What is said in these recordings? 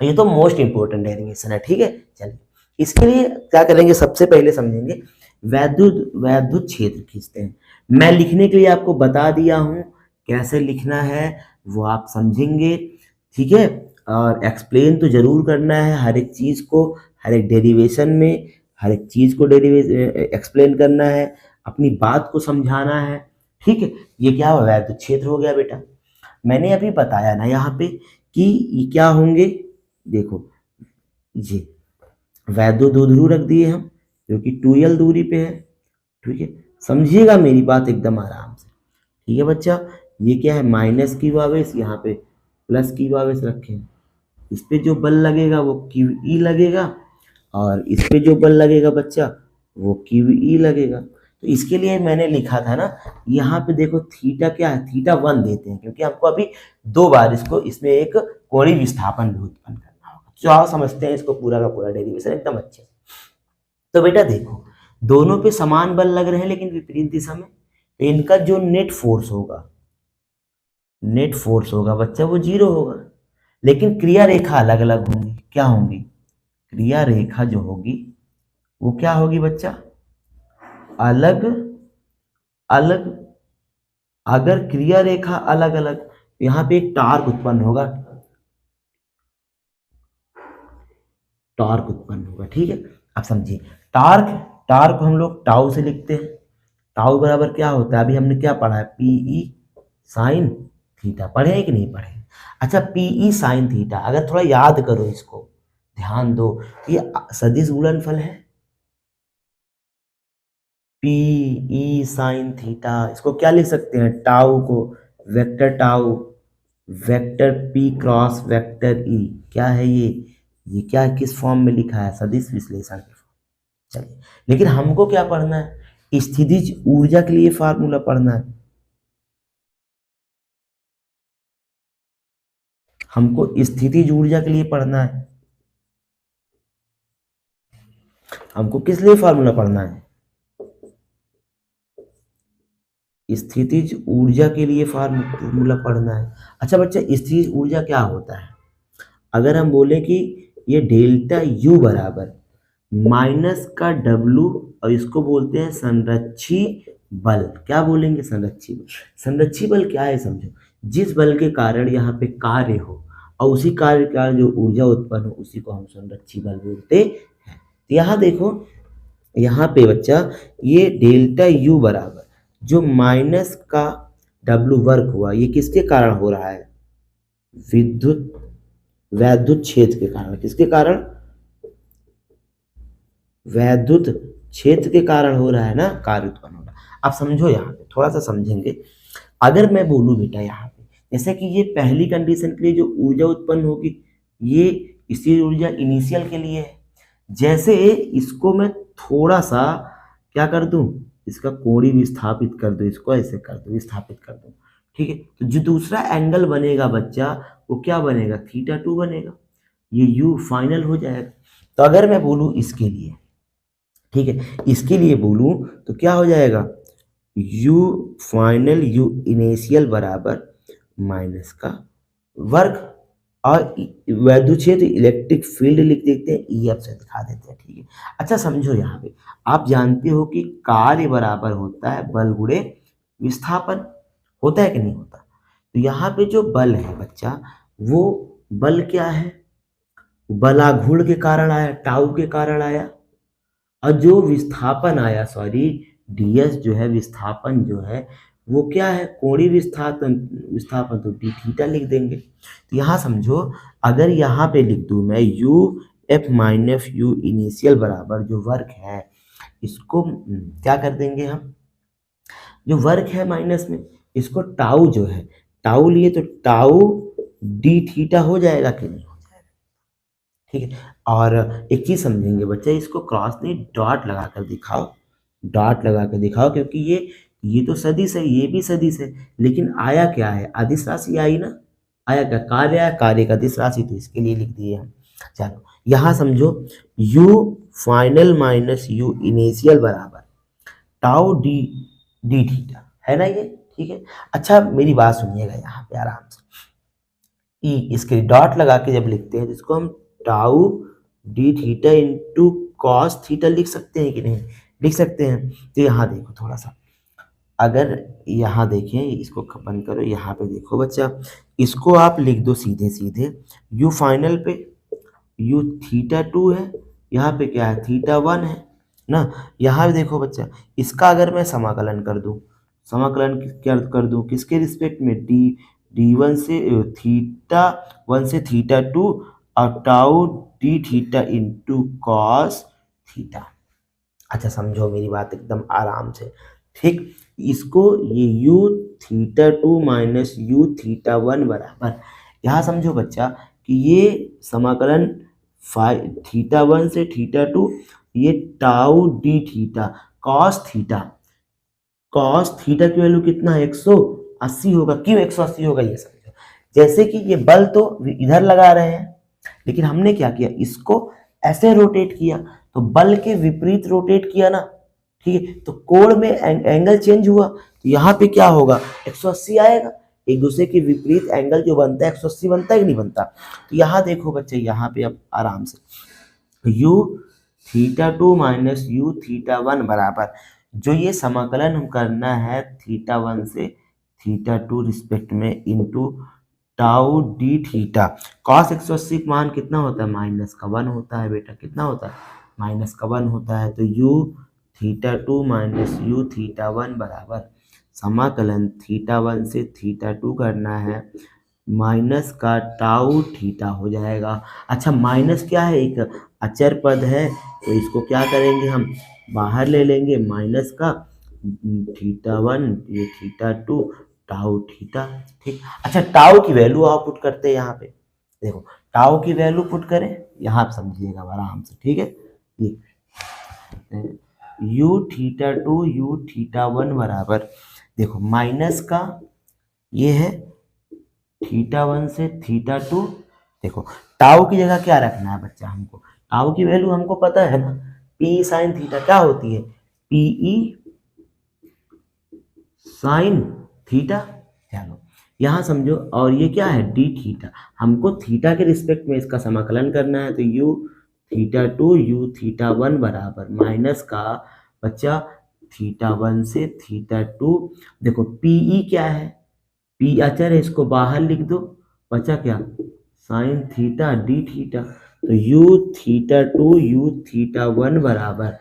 ये तो most important derivation है, ठीक है। चलिए इसके लिए क्या करेंगे, सबसे पहले समझेंगे वैद्युत वैद्युत क्षेत्र खींचते हैं। मैं लिखने के लिए आपको बता दिया हूं कैसे लिखना है, वो आप समझेंगे, ठीक है। और एक्सप्लेन तो जरूर करना है हर एक चीज को, हर एक डेरिवेशन में हर एक चीज को एक्सप्लेन करना है, अपनी बात को समझाना है, ठीक है। ये क्या हुआ, वैद्युत क्षेत्र हो गया बेटा। मैंने अभी बताया ना यहाँ पे कि ये क्या होंगे, देखो ये वैद्युत द्विध्रुव रख दिए हम जो कि 2l दूरी पे है, ठीक है। समझिएगा मेरी बात एकदम आराम से, ठीक है बच्चा। ये क्या है, माइनस क्यू आवेश, यहाँ पे प्लस क्यू आवेश रखे हैं। इस पे जो बल लगेगा वो क्यू ई लगेगा, और इस पे जो बल लगेगा बच्चा वो क्यू ई लगेगा। तो इसके लिए मैंने लिखा था ना, यहाँ पे देखो थीटा क्या है, थीटा 1 देते हैं क्योंकि हमको अभी 2 बार इसको इसमें एक कोणीय विस्थापन भी उत्पन्न करना होगा। जो आप समझते हैं इसको पूरा का पूरा डेरिवेशन एकदम अच्छे। तो बेटा देखो दोनों पे समान बल लग रहे हैं लेकिन विपरीत दिशा में, तो इनका जो नेट फोर्स होगा बच्चा वो 0 होगा। लेकिन क्रिया रेखा अलग अलग होंगी, क्या होंगी, क्रिया रेखा जो होगी वो क्या होगी बच्चा, अलग अलग। अगर क्रिया रेखा अलग अलग, यहाँ पे एक टार्क उत्पन्न होगा, ठीक है। अब समझिए टार्क, टार्क हम लोग टाउ से लिखते हैं। टाउ बराबर क्या होता है, अभी हमने क्या पढ़ा है, पीई साइन थीटा, पढ़े हैं कि नहीं पढ़े। अच्छा पीई साइन थीटा, अगर थोड़ा याद करो इसको, ध्यान दो, तो ये सदिश गुणनफल है, पीई साइन थीटा। इसको क्या लिख सकते हैं, टाउ को vector tau vector P cross vector E, क्या है ये क्या किस फॉर्म में लिखा है, सदिश विश्लेषण के फॉर्म। चलिए लेकिन हमको क्या पढ़ना है, स्थितिज ऊर्जा के लिए फार्मूला पढ़ना है। हमको स्थितिज ऊर्जा के लिए पढ़ना है। हमको किस लिए फार्मूला पढ़ना है, स्थितिज ऊर्जा के लिए फार्मूला पढ़ना है। अच्छा बच्चा स्थितिज ऊर्जा क्या होता है, अगर हम बोले कि ये डेल्टा यू बराबर माइनस का डब्लू, और इसको बोलते हैं संरक्षी बल, क्या बोलेंगे, संरक्षी बल। संरक्षी बल क्या है समझो, जिस बल के कारण यहाँ पे कार्य हो और उसी कार्य का जो ऊर्जा उत्पन्न हो उसी को हम संरक्षी बल बोलते हैं। तो यहाँ देखो, यहाँ पे बच्चा ये डेल्टा यू बराबर जो माइनस का डब्लू वर्ग हुआ, ये किसके कारण हो रहा है, विद्युत वैद्युत क्षेत्र के कारण। किसके कारण, वैद्युत क्षेत्र के कारण हो रहा है ना कार्य उत्पन्न हो रहा है। आप समझो यहाँ पे थोड़ा सा समझेंगे, अगर मैं बोलूँ बेटा यहाँ पे जैसे कि ये पहली कंडीशन के लिए जो ऊर्जा उत्पन्न होगी ये स्थिर ऊर्जा इनिशियल के लिए है, जैसे इसको मैं थोड़ा सा क्या कर दूं, इसका कोणीय विस्थापित कर दूं, इसको ऐसे कर दूं, विस्थापित कर दूं, ठीक है। तो जो दूसरा एंगल बनेगा बच्चा वो क्या बनेगा, थीटा 2 बनेगा, ये यू फाइनल हो जाएगा। तो अगर मैं बोलूँ इसके लिए, ठीक है, इसके लिए बोलूं तो क्या हो जाएगा, यू फाइनल यू इनिशियल बराबर माइनस का वर्ग, और वैद्युत क्षेत्र इलेक्ट्रिक फील्ड लिख देते हैं, ई एफ से दिखा देते हैं, ठीक है। अच्छा समझो यहाँ पे आप जानते हो कि कार्य बराबर होता है बल गुणे विस्थापन, होता है कि नहीं होता। तो यहाँ पे जो बल है बच्चा वो बल क्या है, बलाघूर्ण के कारण आया, टाउ के कारण आया, और जो विस्थापन आया, सॉरी डीएस जो है विस्थापन जो है वो क्या है, कोणीय विस्थापन, विस्थापन तो डी थीटा लिख देंगे। तो यहाँ समझो अगर यहाँ पे लिख दूं मैं U F minus you initial बराबर जो वर्क है, इसको क्या कर देंगे हम, जो वर्क है माइनस में, इसको टाउ जो है टाउ लिए तो टाउ डी थीटा हो जाएगा कि नहीं, ठीक है। और एक चीज समझेंगे बच्चा, इसको क्रॉस नहीं डॉट लगा कर दिखाओ, डॉट लगा कर दिखाओ, क्योंकि ये तो सदिश है, ये भी सदिश है, लेकिन आया क्या है, अदिश राशि आई ना, आया क्या, कार्य आया, कार्य का अदिश राशि, तो इसके लिए लिख दिए हम। चलो यहाँ समझो u final minus u initial बराबर टाउ डी डी थीटा है ना ये, ठीक है। अच्छा मेरी बात सुनिएगा यहाँ पे आराम से, ई, इसके डॉट लगा के जब लिखते हैं जिसको हम tau D theta into cos theta लिख सकते हैं कि नहीं, लिख सकते हैं। तो यहाँ देखो थोड़ा सा, अगर यहाँ देखें, इसको बंद करो, यहाँ पे देखो बच्चा, इसको आप लिख दो सीधे सीधे, यू फाइनल पे यू थीटा 2 है, यहाँ पे क्या है थीटा 1 है ना। यहाँ भी देखो बच्चा, इसका अगर मैं समाकलन कर दूँ, समाकलन क्या कर दूँ किसके रिस्पेक्ट में, D1 से थीटा 1 से थीटा 2 और tau D theta into cos theta. अच्छा समझो मेरी बात एकदम आराम से, ठीक। इसको ये you theta 2 minus you theta 1 बराबर, यहाँ समझो बच्चा कि ये समाकलन थीटा 1 से थीटा 2, ये tau D theta cos theta, cos theta की वैल्यू कितना है 180 होगा। क्यों 180 होगा ये समझो, जैसे कि ये बल तो इधर लगा रहे हैं, लेकिन हमने क्या किया, इसको ऐसे रोटेट किया, तो बल के विपरीत रोटेट किया ना, ठीक है, तो कोण में एंगल चेंज हुआ, तो यहाँ पे क्या होगा 180 आएगा। एक दूसरे के विपरीत एंगल जो बनता है 180 बनता है कि नहीं बनता। तो यहाँ देखो बच्चे, यहाँ पे अब आराम से you theta 2 minus you theta 1 बराबर, जो ये समाकलन हम करना है थीटा 1 से थीटा 2 रिस्पेक्ट में into tau D theta, cos 180 का मान कितना होता है -1 होता है बेटा, कितना होता है -1 होता है। तो you theta 2 minus you theta 1 बराबर समाकलन थीटा 1 से थीटा 2 करना है, माइनस का टाउ थीटा हो जाएगा। अच्छा माइनस क्या है, एक अचर पद है, तो इसको क्या करेंगे हम बाहर ले लेंगे, माइनस का थीटा 1 ये थीटा 2 टाउ थीटा, ठीक। अच्छा टाउ की वैल्यू आप पुट करते हैं यहाँ पे, देखो टाउ की वैल्यू पुट करें, यहाँ आप समझिएगा आराम से, ठीक है। ये यू थीटा 2 यू थीटा 1 बराबर, देखो माइनस का ये है थीटा 1 से थीटा 2, देखो टाउ की जगह क्या रखना है बच्चा, हमको टाउ की वैल्यू हमको पता है ना, पी साइन थीटा क्या होती है, पीई साइन थीटा। चलो यहाँ समझो, और ये क्या है डी थीटा, हमको थीटा के रिस्पेक्ट में इसका समाकलन करना है, तो यू थीटा 2 यू थीटा 1 बराबर माइनस का बच्चा थीटा 1 से थीटा 2, देखो पीई क्या है, पी अचर है, इसको बाहर लिख दो, बचा क्या साइन थीटा डी थीटा, तो यू थीटा 2 यू थीटा 1 बराबर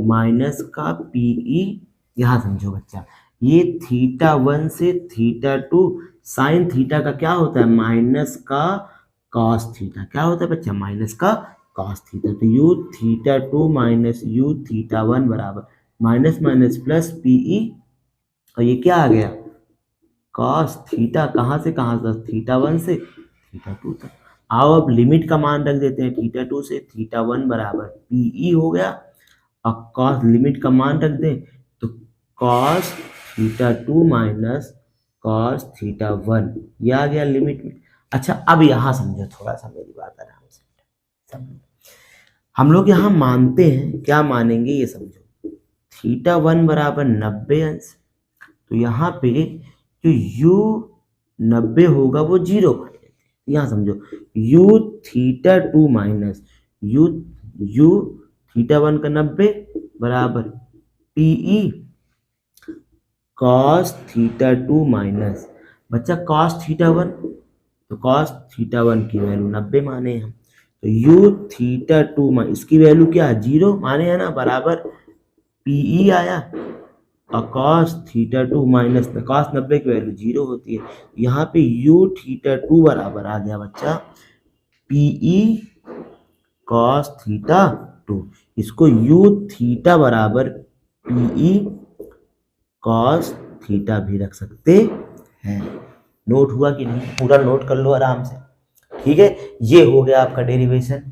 माइनस का पीई, यहाँ समझो बच्चा ये थीटा 1 से थीटा 2 साइन थीटा का क्या होता है माइनस का कॉस थीटा, क्या होता है बच्चा माइनस का कॉस थीटा, तो you theta 2 minus you theta 1 बराबर माइनस माइनस प्लस पीई, और ये क्या आ गया कॉस थीटा, कहाँ से कहाँ तक थीटा 1 से थीटा 2 तक। आओ अब लिमिट का मान रख देते हैं, थीटा 2 से थीटा 1 बराबर पीई हो गया, और कॉस लिमिट का मान रख दें तो cos theta 2 minus cos theta 1, ये आ गया लिमिट में। अच्छा अब यहाँ समझो थोड़ा सा मेरी बात आराम से समझो, हम लोग यहाँ मानते हैं, क्या मानेंगे ये समझो, थीटा 1 बराबर 90 अंश, तो यहाँ पे जो यू 90 होगा वो 0 मान लेते हैं, यहाँ समझो you theta 2 minus you you theta 1 का 90 बराबर पीई कॉस थीटा 2 माइनस बच्चा कॉस थीटा 1, तो कॉस थीटा 1 की वैल्यू 90 माने हम, तो यू थीटा 2 इसकी वैल्यू क्या है 0 माने है ना, बराबर पीई आया, और कॉस थीटा 2 माइनस कॉस 90 की वैल्यू 0 होती है, यहाँ पे यू थीटा 2 बराबर आ गया बच्चा पीई कॉस थीटा 2, इसको यू थीटा बराबर पीई कॉस थीटा भी रख सकते हैं। नोट हुआ कि नहीं, पूरा नोट कर लो आराम से, ठीक है। ये हो गया आपका डेरिवेशन।